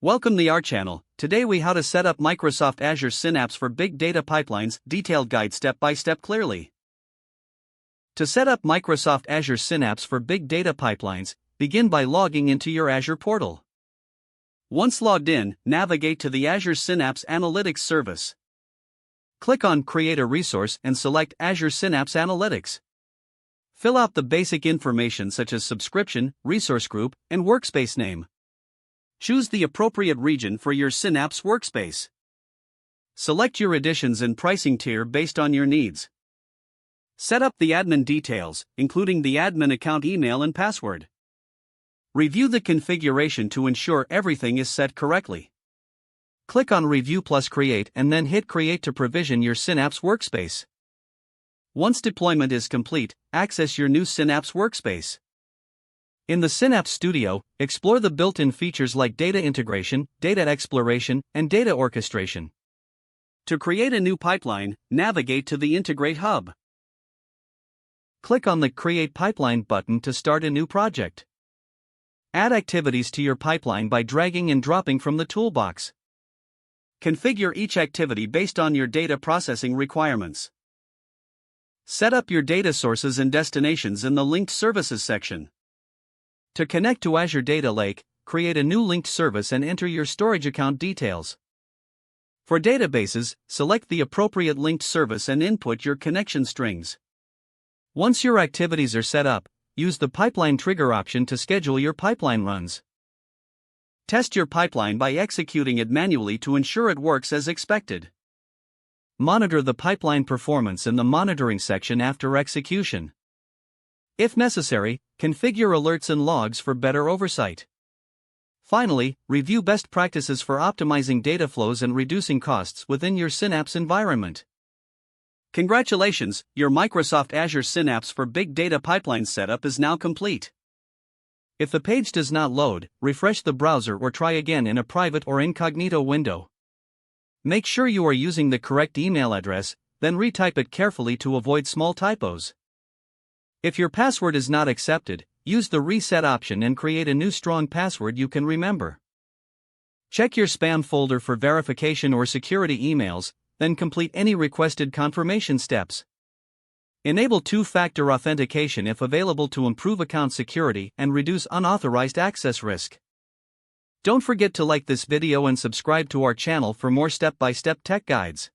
Welcome to our channel. Today we how to set up Microsoft Azure Synapse for big data pipelines, detailed guide step by step clearly. To set up Microsoft Azure Synapse for big data pipelines, begin by logging into your Azure portal. Once logged in, navigate to the Azure Synapse Analytics service. Click on Create a Resource and select Azure Synapse Analytics. Fill out the basic information such as subscription, resource group, and workspace name. Choose the appropriate region for your Synapse workspace. Select your editions and pricing tier based on your needs. Set up the admin details, including the admin account email and password. Review the configuration to ensure everything is set correctly. Click on Review plus Create and then hit Create to provision your Synapse workspace. Once deployment is complete, access your new Synapse workspace. In the Synapse Studio, explore the built-in features like data integration, data exploration, and data orchestration. To create a new pipeline, navigate to the Integrate Hub. Click on the Create Pipeline button to start a new project. Add activities to your pipeline by dragging and dropping from the toolbox. Configure each activity based on your data processing requirements. Set up your data sources and destinations in the Linked Services section. To connect to Azure Data Lake, create a new linked service and enter your storage account details. For databases, select the appropriate linked service and input your connection strings. Once your activities are set up, use the Pipeline Trigger option to schedule your pipeline runs. Test your pipeline by executing it manually to ensure it works as expected. Monitor the pipeline performance in the monitoring section after execution. If necessary, configure alerts and logs for better oversight. Finally, review best practices for optimizing data flows and reducing costs within your Synapse environment. Congratulations, your Microsoft Azure Synapse for big data pipeline setup is now complete. If the page does not load, refresh the browser or try again in a private or incognito window. Make sure you are using the correct email address, then retype it carefully to avoid small typos. If your password is not accepted, use the reset option and create a new strong password you can remember. Check your spam folder for verification or security emails, then complete any requested confirmation steps. Enable two-factor authentication if available to improve account security and reduce unauthorized access risk. Don't forget to like this video and subscribe to our channel for more step-by-step tech guides.